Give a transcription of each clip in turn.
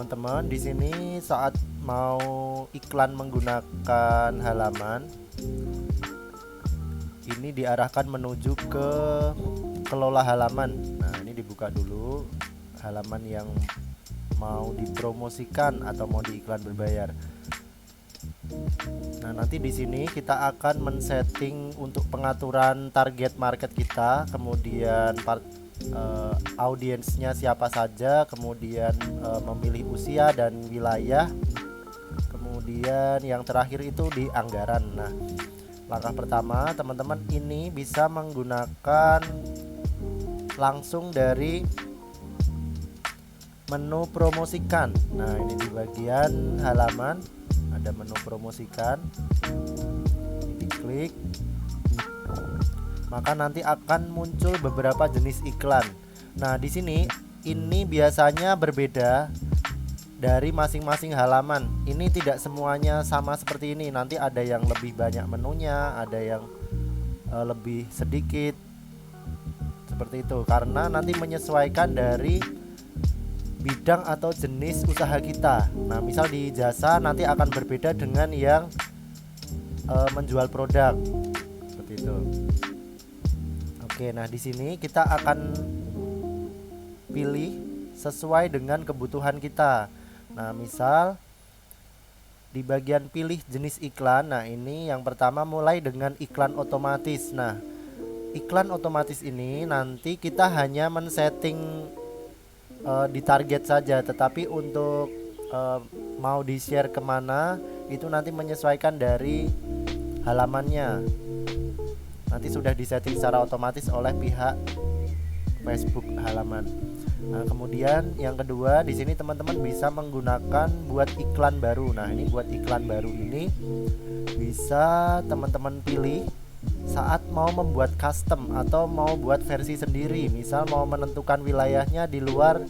teman-teman, di sini saat mau iklan menggunakan halaman, ini diarahkan menuju ke kelola halaman. Nah, ini dibuka dulu halaman yang mau dipromosikan atau mau diiklan berbayar. Nah, nanti di sini kita akan men-setting untuk pengaturan target market kita, kemudian audiensnya siapa saja, kemudian memilih usia dan wilayah, kemudian yang terakhir itu di anggaran. Nah, langkah pertama teman-teman ini bisa menggunakan langsung dari menu promosikan. Nah, ini di bagian halaman ada menu promosikan. Ini diklik, maka nanti akan muncul beberapa jenis iklan. Nah, di sini ini biasanya berbeda dari masing-masing halaman. Ini tidak semuanya sama seperti ini. Nanti ada yang lebih banyak menunya, ada yang lebih sedikit. Seperti itu. Karena nanti menyesuaikan dari bidang atau jenis usaha kita. Nah, misal di jasa nanti akan berbeda dengan yang menjual produk. Seperti itu. Oke, nah di sini kita akan pilih sesuai dengan kebutuhan kita. Nah, misal di bagian pilih jenis iklan. Nah, ini yang pertama mulai dengan iklan otomatis. Nah, iklan otomatis ini nanti kita hanya men-setting di target saja, tetapi untuk mau di share kemana itu nanti menyesuaikan dari halamannya. Nanti sudah disetting secara otomatis oleh pihak Facebook halaman. Nah, kemudian yang kedua di sini teman-teman bisa menggunakan buat iklan baru. Nah, ini buat iklan baru ini bisa teman-teman pilih saat mau membuat custom atau mau buat versi sendiri. Misal mau menentukan wilayahnya di luar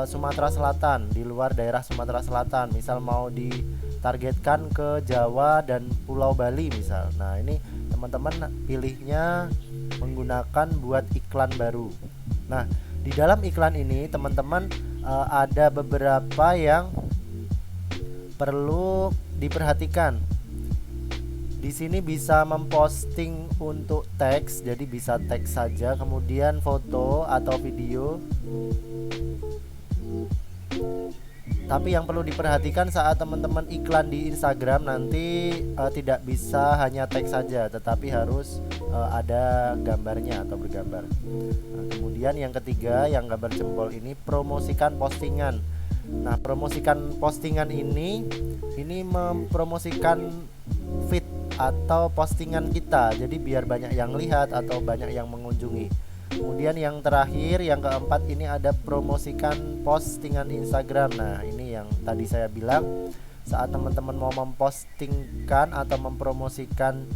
Sumatera Selatan, di luar daerah Sumatera Selatan. Misal mau ditargetkan ke Jawa dan Pulau Bali misal. Nah, ini teman-teman pilihnya menggunakan buat iklan baru. Nah, di dalam iklan ini teman-teman ada beberapa yang perlu diperhatikan. Di sini bisa memposting untuk teks, jadi bisa teks saja, kemudian foto atau video. Tapi yang perlu diperhatikan saat teman-teman iklan di Instagram nanti tidak bisa hanya teks saja, tetapi harus ada gambarnya atau bergambar. Nah, kemudian yang ketiga, yang gambar jempol ini promosikan postingan. Nah, promosikan postingan ini mempromosikan feed atau postingan kita, jadi biar banyak yang lihat atau banyak yang mengunjungi. Kemudian yang terakhir, yang keempat, ini ada promosikan postingan Instagram. Nah, ini yang tadi saya bilang, saat teman-teman mau mempostingkan atau mempromosikan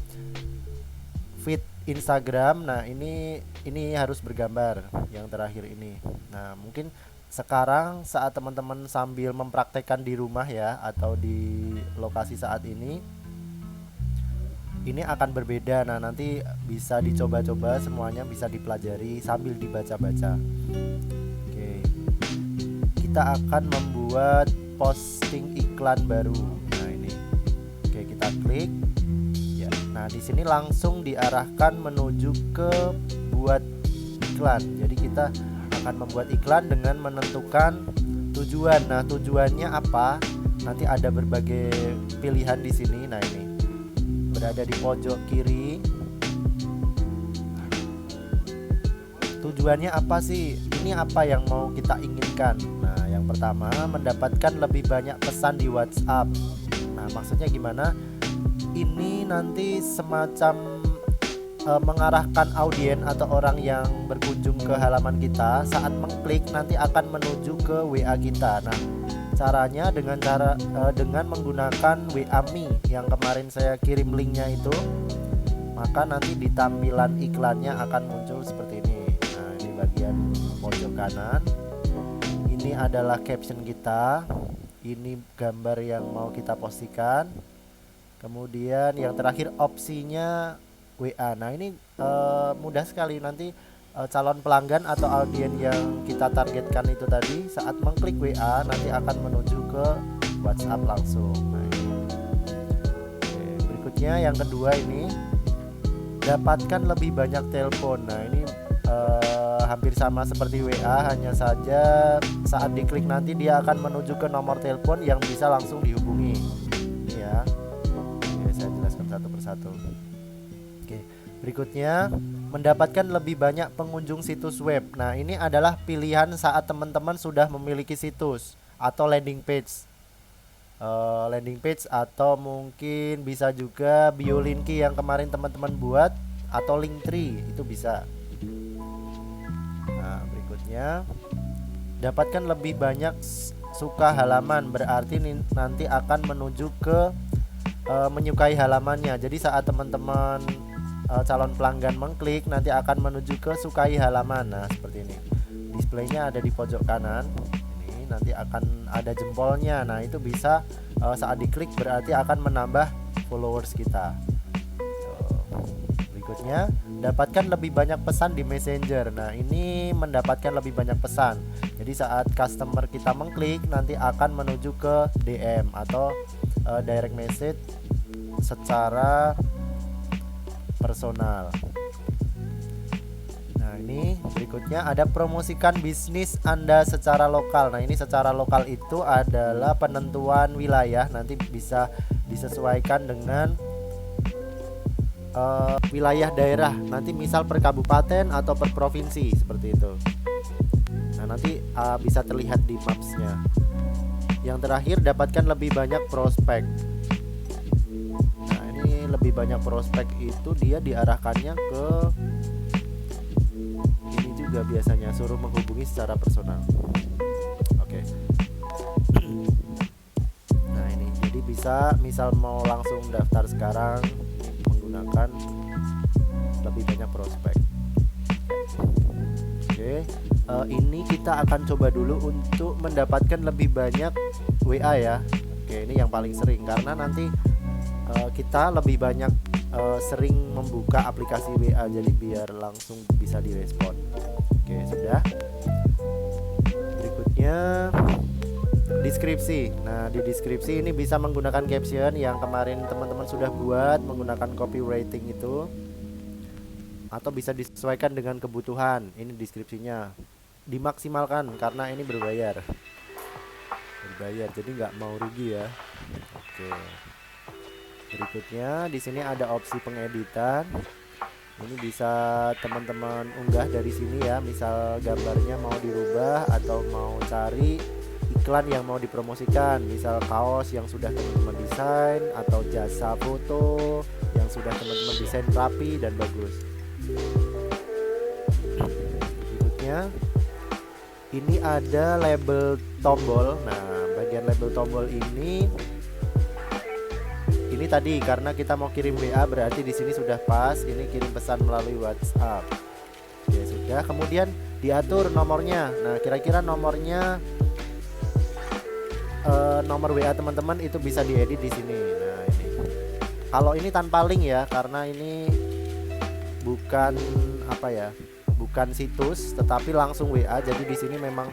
feed Instagram, nah ini harus bergambar yang terakhir ini. Nah, mungkin sekarang saat teman-teman sambil mempraktekkan di rumah ya atau di lokasi saat ini akan berbeda. Nah, nanti bisa dicoba-coba, semuanya bisa dipelajari sambil dibaca-baca. Oke, kita akan membuat posting iklan baru. Nah, ini oke, kita klik ya. Nah, di sini langsung diarahkan menuju ke buat iklan. Jadi kita akan membuat iklan dengan menentukan tujuan. Nah, tujuannya apa? Nanti ada berbagai pilihan di sini. Nah, ini berada di pojok kiri. Tujuannya apa sih? Ini apa yang mau kita inginkan? Nah, yang pertama mendapatkan lebih banyak pesan di WhatsApp. Nah, maksudnya gimana? Ini nanti semacam mengarahkan audiens atau orang yang berkunjung ke halaman kita saat mengklik nanti akan menuju ke WA kita. Nah, caranya dengan menggunakan WA Me yang kemarin saya kirim linknya itu, maka nanti di tampilan iklannya akan muncul seperti ini. Nah, di bagian pojok kanan ini adalah caption kita, ini gambar yang mau kita postingkan, kemudian yang terakhir opsinya WA. Nah, ini mudah sekali, nanti calon pelanggan atau audien yang kita targetkan itu tadi saat mengklik WA nanti akan menuju ke WhatsApp langsung. Nah, ini. Oke, berikutnya yang kedua ini dapatkan lebih banyak telepon. Nah, ini hampir sama seperti WA, hanya saja saat diklik nanti dia akan menuju ke nomor telepon yang bisa langsung dihubungi. Ini ya. Oke, saya jelaskan satu persatu. Oke, berikutnya mendapatkan lebih banyak pengunjung situs web. Nah, ini adalah pilihan saat teman-teman sudah memiliki situs atau landing page. Landing page atau mungkin bisa juga bio linki yang kemarin teman-teman buat atau Linktree itu bisa. Nah, berikutnya dapatkan lebih banyak suka halaman, berarti nanti akan menuju ke menyukai halamannya. Jadi saat teman-teman calon pelanggan mengklik nanti akan menuju ke sukai halaman. Nah, seperti ini. Displaynya ada di pojok kanan. Ini nanti akan ada jempolnya. Nah, itu bisa saat diklik berarti akan menambah followers kita. Berikutnya, dapatkan lebih banyak pesan di Messenger. Nah, ini mendapatkan lebih banyak pesan. Jadi saat customer kita mengklik nanti akan menuju ke DM atau direct message secara personal. Nah, ini berikutnya ada promosikan bisnis Anda secara lokal. Nah, ini secara lokal itu adalah penentuan wilayah, nanti bisa disesuaikan dengan wilayah daerah, nanti misal per kabupaten atau per provinsi seperti itu. Nah, nanti bisa terlihat di mapsnya. Yang terakhir, dapatkan lebih banyak prospek. Nah, ini lebih banyak prospek itu dia diarahkannya ke ini juga biasanya suruh menghubungi secara personal. Oke. Nah, ini jadi bisa misal mau langsung daftar sekarang menggunakan lebih banyak prospek. Oke, ini kita akan coba dulu untuk mendapatkan lebih banyak WA ya. Oke, ini yang paling sering karena nanti kita lebih banyak sering membuka aplikasi WA, jadi biar langsung bisa direspon. Oke, sudah. Berikutnya deskripsi. Nah, di deskripsi ini bisa menggunakan caption yang kemarin teman-teman sudah buat menggunakan copywriting itu, atau bisa disesuaikan dengan kebutuhan. Ini deskripsinya dimaksimalkan karena ini berbayar, jadi nggak mau rugi ya. Oke. Berikutnya di sini ada opsi pengeditan. Ini bisa teman-teman unggah dari sini ya. Misal gambarnya mau dirubah atau mau cari iklan yang mau dipromosikan, misal kaos yang sudah teman-teman desain atau jasa foto yang sudah teman-teman desain rapi dan bagus. Berikutnya ini ada label tombol. Nah, bagian label tombol ini tadi karena kita mau kirim WA berarti di sini sudah pas. Ini kirim pesan melalui WhatsApp. Oke, sudah. Kemudian diatur nomornya. Nah, kira-kira nomornya nomor WA teman-teman itu bisa diedit di sini. Nah, ini. Kalau ini tanpa link ya, karena ini bukan bukan situs, tetapi langsung WA. Jadi di sini memang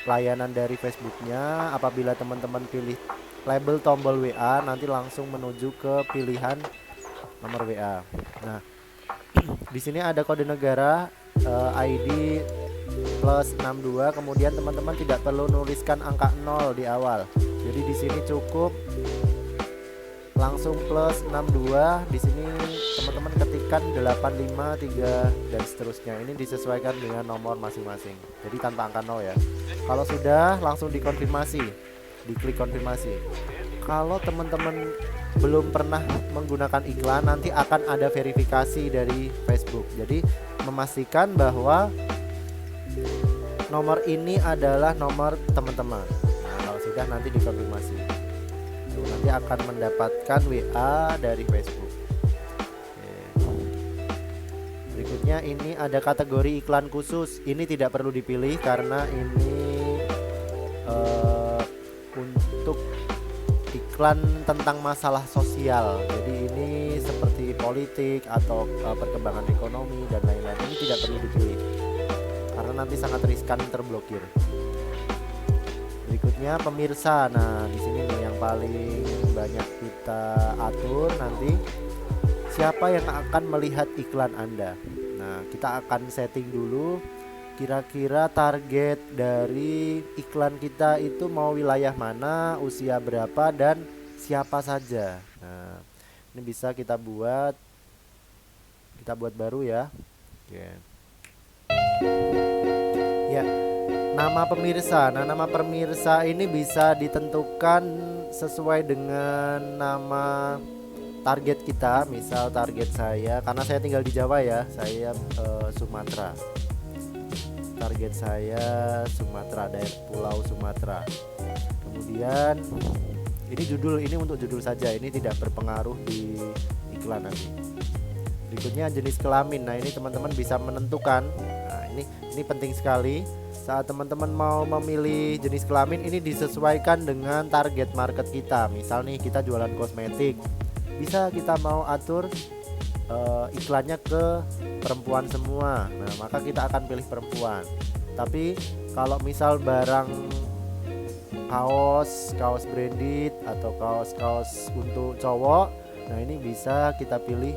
layanan dari Facebooknya. Apabila teman-teman pilih label tombol WA, nanti langsung menuju ke pilihan nomor WA. Nah, di sini ada kode negara ID plus 62, kemudian teman-teman tidak perlu nuliskan angka 0 di awal. Jadi di sini cukup langsung plus 62. Di sini teman-teman ketikkan 853 dan seterusnya. Ini disesuaikan dengan nomor masing-masing. Jadi tanpa angka 0 ya. Kalau sudah langsung dikonfirmasi, diklik konfirmasi. Kalau teman-teman belum pernah menggunakan iklan, nanti akan ada verifikasi dari Facebook. Jadi memastikan bahwa nomor ini adalah nomor teman-teman. Nah, kalau sudah nanti dikonfirmasi. Nanti akan mendapatkan WA dari Facebook. Oke. Berikutnya ini ada kategori iklan khusus. Ini tidak perlu dipilih karena ini untuk iklan tentang masalah sosial. Jadi ini seperti politik atau perkembangan ekonomi dan lain-lain, ini tidak perlu dipilih karena nanti sangat riskan terblokir. Berikutnya pemirsa. Nah, di sini nih yang paling banyak kita atur nanti, siapa yang akan melihat iklan Anda. Nah, kita akan setting dulu kira-kira target dari iklan kita itu mau wilayah mana, usia berapa, dan siapa saja. Nah, ini bisa kita buat baru ya. Oke. Ya, nama pemirsa. Nah, nama pemirsa ini bisa ditentukan sesuai dengan nama target kita. Misal target saya, karena saya tinggal di Jawa ya, saya Sumatera. Target saya Sumatera, daerah Pulau Sumatera. Kemudian ini judul, ini untuk judul saja, ini tidak berpengaruh di iklan nanti. Berikutnya jenis kelamin. Nah, ini teman-teman bisa menentukan. Nah, ini penting sekali. Saat teman-teman mau memilih jenis kelamin, ini disesuaikan dengan target market kita. Misal nih kita jualan kosmetik, bisa kita mau atur iklannya ke perempuan semua. Nah, maka kita akan pilih perempuan. Tapi kalau misal barang kaos branded atau kaos untuk cowok, nah ini bisa kita pilih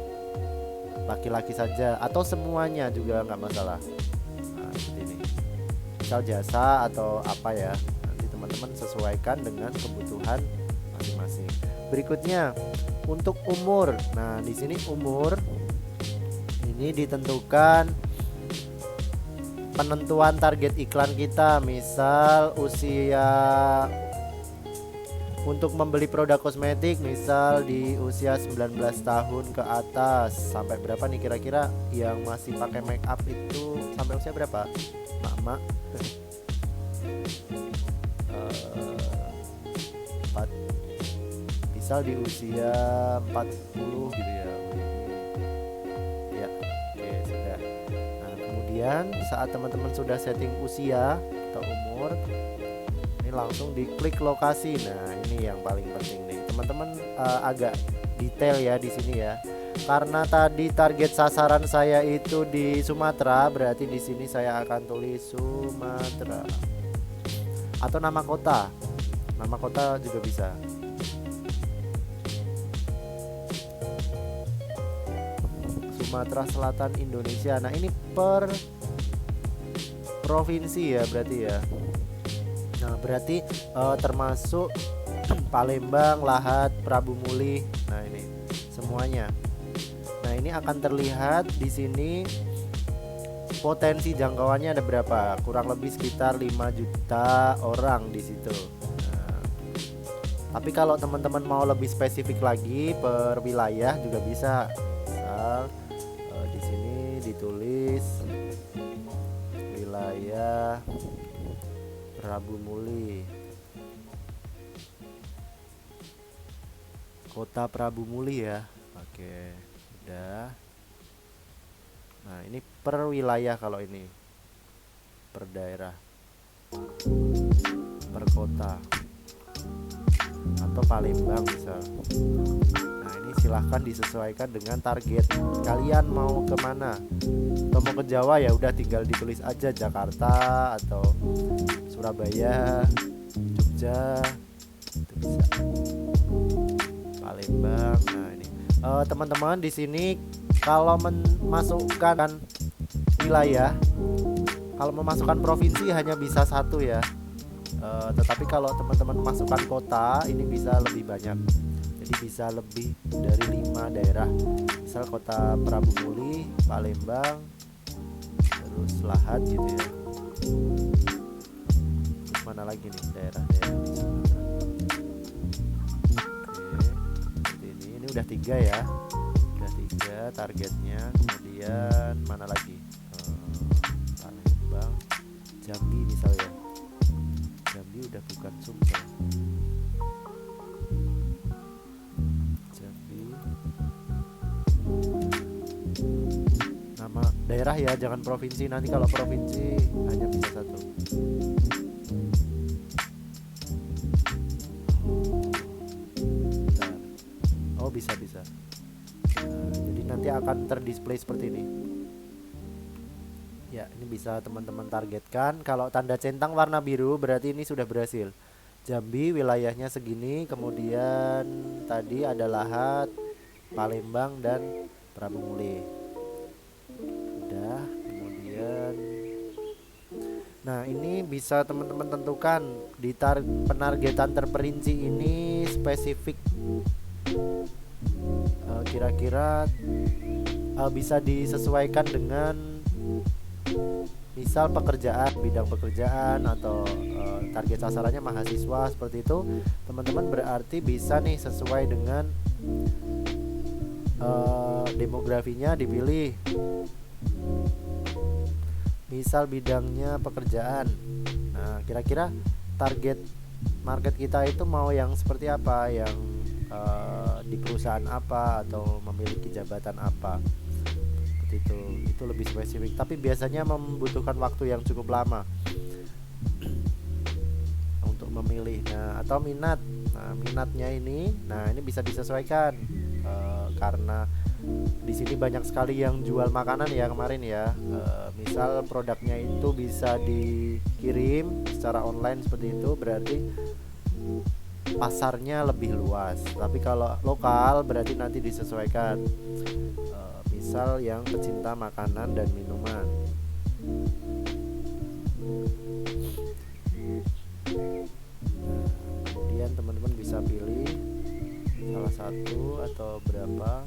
laki-laki saja atau semuanya juga nggak masalah. Nah, seperti ini. Misal jasa atau apa ya, nanti teman-teman sesuaikan dengan kebutuhan masing-masing. Berikutnya untuk umur. Nah, di sini umur ini ditentukan penentuan target iklan kita. Misal usia untuk membeli produk kosmetik, misal di usia 19 tahun ke atas. Sampai berapa nih kira-kira yang masih pakai make up itu, sampai usia berapa? Mak-mak. Misal di usia 40 gitu ya. Ya, oke, sudah. Nah, kemudian saat teman-teman sudah setting usia atau umur, ini langsung diklik lokasi. Nah, ini yang paling penting nih. Teman-teman agak detail ya di sini ya. Karena tadi target sasaran saya itu di Sumatera, berarti di sini saya akan tulis Sumatera. Atau nama kota. Nama kota juga bisa. Sumatera Selatan Indonesia. Nah, ini per provinsi ya berarti ya. Nah, berarti termasuk Palembang, Lahat, Prabu Muli. Nah, ini semuanya. Nah, ini akan terlihat di sini potensi jangkauannya ada berapa? Kurang lebih sekitar 5 juta orang di situ. Nah, tapi kalau teman-teman mau lebih spesifik lagi per wilayah juga bisa. Misal di sini ditulis wilayah Prabu Muli, kota Prabu Muli ya. Oke, udah. Nah, ini per wilayah, kalau ini per daerah, per kota, atau Palembang bisa. Nah, ini silahkan disesuaikan dengan target kalian mau kemana. Atau mau ke Jawa ya udah tinggal ditulis aja Jakarta atau Surabaya, Jogja, itu bisa. Palembang. Nah, ini teman-teman di sini kalau memasukkan wilayah, kalau memasukkan provinsi hanya bisa satu ya. Tetapi kalau teman-teman memasukkan kota, ini bisa lebih banyak. Jadi bisa lebih dari 5 daerah. Misal kota Prabu Muli, Palembang, terus Lahat gitu ya. Terus mana lagi nih daerah-daerah di Sumatera? Oke, ini udah 3 ya. Udah 3 targetnya. Kemudian mana lagi? Palembang, Jambi misalnya. Jambi udah bukan Sumsel. Jambi. Nama daerah ya, jangan provinsi. Nanti kalau provinsi hanya bisa satu. Bentar. Oh, bisa. Jadi nanti akan terdisplay seperti ini. Ya, ini bisa teman-teman targetkan. Kalau tanda centang warna biru berarti ini sudah berhasil. Jambi wilayahnya segini, kemudian tadi ada Lahat, Palembang dan Prabu Muli. Udah, kemudian nah ini bisa teman-teman tentukan di penargetan terperinci ini spesifik kira-kira bisa disesuaikan dengan misal pekerjaan, bidang pekerjaan atau target sasarannya mahasiswa seperti itu. Teman-teman berarti bisa nih sesuai dengan demografinya dipilih. Misal bidangnya pekerjaan. Nah, kira-kira target market kita itu mau yang seperti apa, yang di perusahaan apa atau memiliki jabatan apa. Seperti itu lebih spesifik. Tapi biasanya membutuhkan waktu yang cukup lama untuk memilih. Nah, atau minat. Nah, minatnya ini, ini bisa disesuaikan karena di sini banyak sekali yang jual makanan ya kemarin ya. Misal produknya itu bisa dikirim secara online seperti itu, berarti pasarnya lebih luas. Tapi kalau lokal berarti nanti disesuaikan. Misal yang pecinta makanan dan minuman. Kemudian teman-teman bisa pilih salah satu atau berapa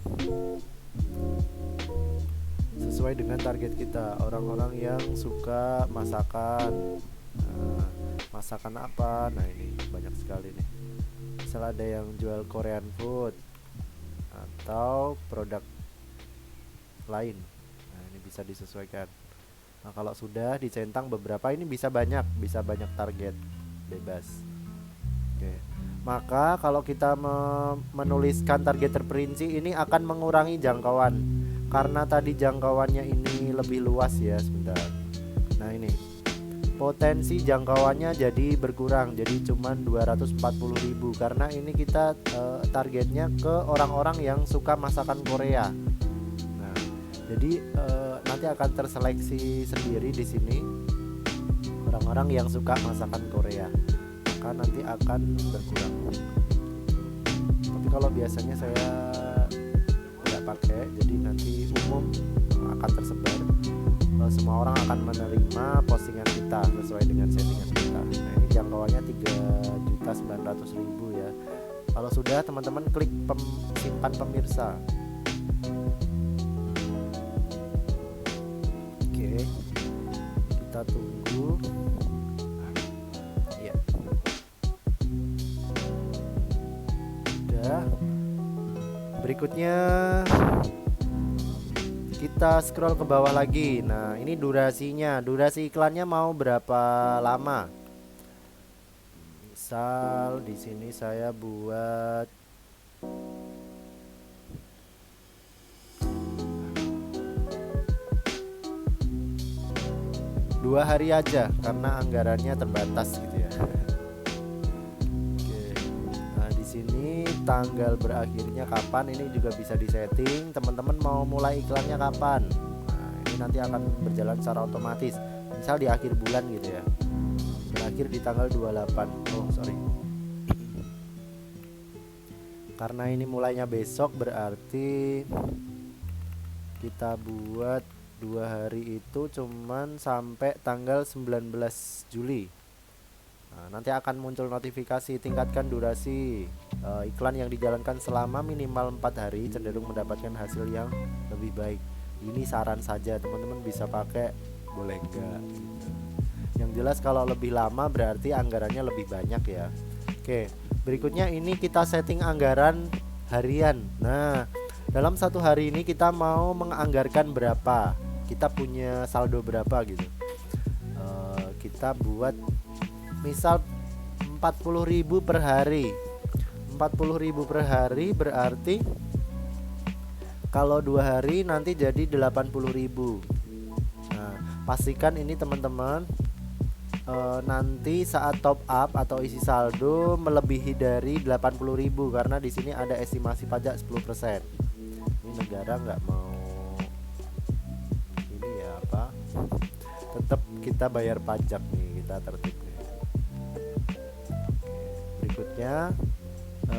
sesuai dengan target kita. Orang-orang yang suka masakan, masakan apa? Nah ini banyak sekali nih. Misal ada yang jual Korean food atau produk lain. Nah ini bisa disesuaikan. Nah kalau sudah dicentang beberapa ini bisa banyak target bebas. Oke. Maka kalau kita menuliskan target terperinci ini akan mengurangi jangkauan. Karena tadi jangkauannya ini lebih luas ya, sebentar. Nah ini potensi jangkauannya jadi berkurang, jadi cuman 240.000 karena ini kita targetnya ke orang-orang yang suka masakan Korea. Nah jadi nanti akan terseleksi sendiri di sini orang-orang yang suka masakan Korea, maka nanti akan berkurang. Tapi kalau biasanya saya tidak pakai, jadi nanti umum akan tersebar. Semua orang akan menerima postingan kita sesuai dengan settingan kita. Nah ini jangkauannya 3.900.000 ya. Kalau sudah teman-teman klik simpan pemirsa. Oke, kita tunggu ya. Udah. Berikutnya kita scroll ke bawah lagi. Nah, ini durasinya. Durasi iklannya mau berapa lama? Misal di sini saya buat 2 hari aja karena anggarannya terbatas gitu ya. Oke. Nah, di sini tanggal berakhirnya kapan ini juga bisa disetting. Teman-teman mau mulai iklannya kapan? Nah, ini nanti akan berjalan secara otomatis. Misal di akhir bulan gitu ya. Berakhir di tanggal 28. Oh, sorry. Karena ini mulainya besok berarti kita buat 2 hari itu cuman sampai tanggal 19 Juli. Nah, nanti akan muncul notifikasi tingkatkan durasi iklan yang dijalankan selama minimal 4 hari cenderung mendapatkan hasil yang lebih baik. Ini saran saja, teman-teman bisa pakai boleh enggak gitu. Yang jelas kalau lebih lama berarti anggarannya lebih banyak ya. Oke, berikutnya ini kita setting anggaran harian. Nah, dalam satu hari ini kita mau menganggarkan berapa, kita punya saldo berapa gitu. Kita buat misal 40.000 per hari. 40.000 per hari berarti kalau 2 hari nanti jadi 80.000. Nah, pastikan ini teman-teman nanti saat top up atau isi saldo melebihi dari 80.000 karena di sini ada estimasi pajak 10%. Ini negara nggak mau ini ya apa, tetap kita bayar pajak nih, kita tertib nih. Berikutnya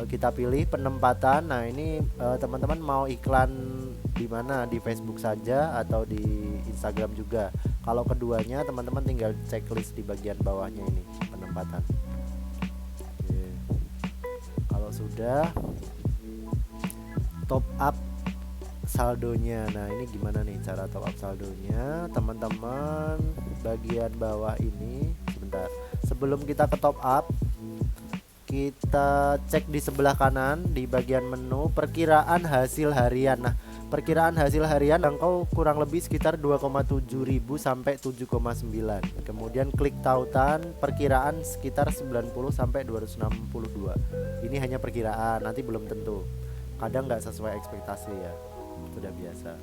kita pilih penempatan. Nah ini teman-teman mau iklan di mana, di Facebook saja atau di Instagram juga. Kalau keduanya teman-teman tinggal checklist di bagian bawahnya ini penempatan. Oke. Kalau sudah, top up saldonya. Nah ini gimana nih cara top up saldonya teman-teman? Bagian bawah ini, sebentar, sebelum kita ke top up, kita cek di sebelah kanan di bagian menu perkiraan hasil harian. Nah perkiraan hasil harian engkau kurang lebih sekitar 2,7 ribu sampai 7,9. Kemudian klik tautan, perkiraan sekitar 90 sampai 262. Ini hanya perkiraan, nanti belum tentu, kadang nggak sesuai ekspektasi ya, sudah biasa.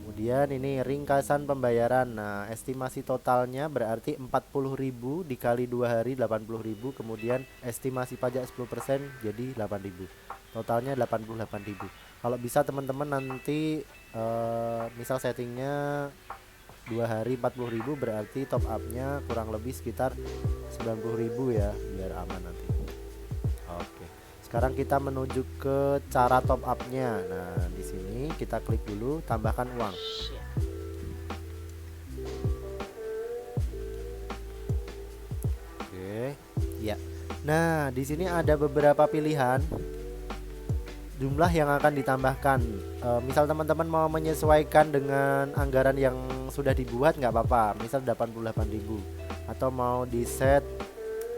Kemudian ini ringkasan pembayaran. Nah estimasi totalnya berarti 40.000 dikali 2 hari 80.000, kemudian estimasi pajak 10% jadi 8.000, totalnya 88.000. Kalau bisa teman-teman nanti misal settingnya 2 hari 40.000, berarti top upnya kurang lebih sekitar 90.000 ya, biar aman nanti. Oke, sekarang kita menuju ke cara top upnya. Nah di sini kita klik dulu tambahkan uang. Oke ya, nah di sini ada beberapa pilihan jumlah yang akan ditambahkan. Misal teman-teman mau menyesuaikan dengan anggaran yang sudah dibuat nggak apa-apa, misal 88.000, atau mau di set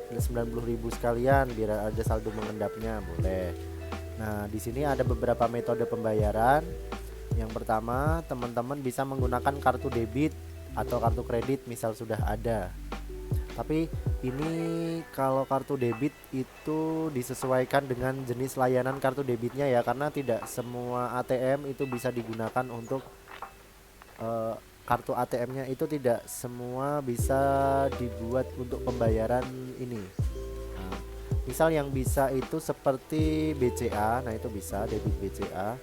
90.000 sekalian biar ada saldo mengendapnya, boleh. Nah di sini ada beberapa metode pembayaran. Yang pertama, teman-teman bisa menggunakan kartu debit atau kartu kredit misal sudah ada. Tapi ini kalau kartu debit itu disesuaikan dengan jenis layanan kartu debitnya ya, karena tidak semua ATM itu bisa digunakan untuk kartu ATM-nya itu tidak semua bisa dibuat untuk pembayaran ini. Nah, misal yang bisa itu seperti BCA, nah itu bisa debit BCA.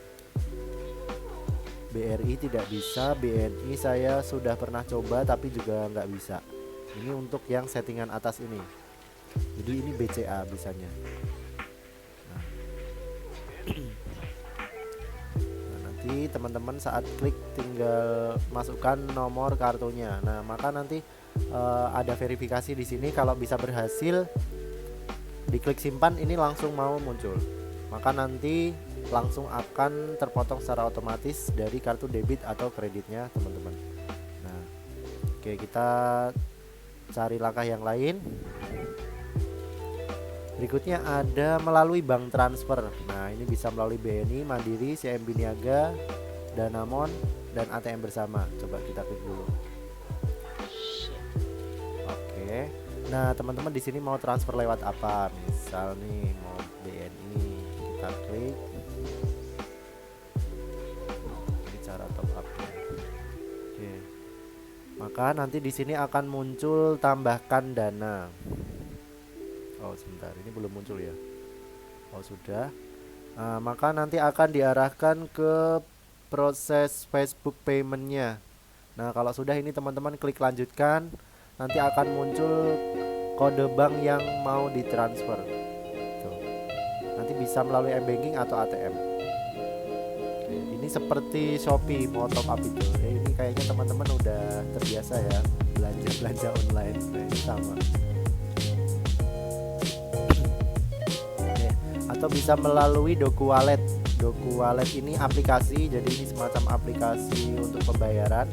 BRI tidak bisa, BNI saya sudah pernah coba tapi juga nggak bisa. Ini untuk yang settingan atas ini. Jadi ini BCA bisanya. Nah, nanti teman-teman saat klik tinggal masukkan nomor kartunya. Nah maka nanti ada verifikasi di sini. Kalau bisa berhasil, diklik simpan, ini langsung mau muncul. Maka nanti langsung akan terpotong secara otomatis dari kartu debit atau kreditnya teman-teman. Nah oke, kita cari langkah yang lain. Berikutnya ada melalui bank transfer. Nah ini bisa melalui BNI, Mandiri, CIMB Niaga, Danamon, dan ATM bersama. Coba kita klik dulu. Oke. Nah teman-teman di sini mau transfer lewat apa? Misal nih mau BNI, kita klik. Ini cara top up-nya. Oke. Maka nanti di sini akan muncul tambahkan dana. Oh sebentar, ini belum muncul ya. Oh sudah. Nah, maka nanti akan diarahkan ke proses Facebook paymentnya. Nah kalau sudah, ini teman-teman klik lanjutkan. Nanti akan muncul kode bank yang mau ditransfer. Tuh. Nanti bisa melalui m-banking atau ATM. Oke, ini seperti Shopee mau top up itu. Ini kayaknya teman-teman udah terbiasa ya belanja online. Nah, ini sama. Atau bisa melalui Doku Wallet. Doku Wallet ini aplikasi, jadi ini semacam aplikasi untuk pembayaran.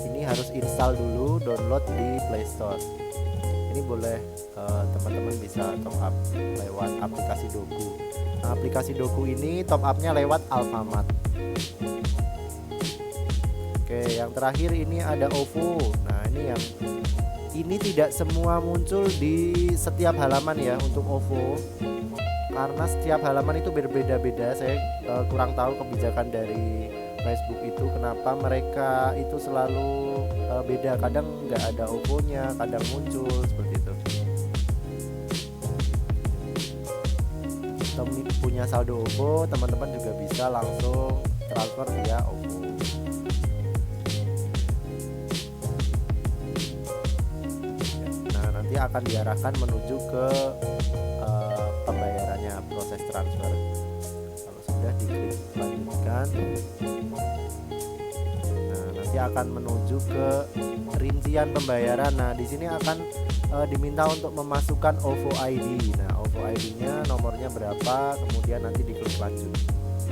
Ini harus install dulu, download di Play Store. Ini boleh teman-teman bisa top up lewat aplikasi Doku. Nah, aplikasi Doku ini top upnya lewat Alfamart. Oke, yang terakhir ini ada OVO. Nah ini tidak semua muncul di setiap halaman ya untuk OVO, karena setiap halaman itu berbeda-beda. Saya kurang tahu kebijakan dari Facebook itu, kenapa mereka itu selalu beda. Kadang nggak ada OVO-nya, kadang muncul seperti itu. Atau punya saldo OVO, teman-teman juga bisa langsung transfer via OVO. Nah, nanti akan diarahkan menuju ke pembayarannya, proses transfer. Kalau sudah diklik lanjutkan, nah nanti akan menuju ke rincian pembayaran. Nah, di sini akan diminta untuk memasukkan OVO ID. Nah, OVO ID-nya nomornya berapa, kemudian nanti diklik lanjut.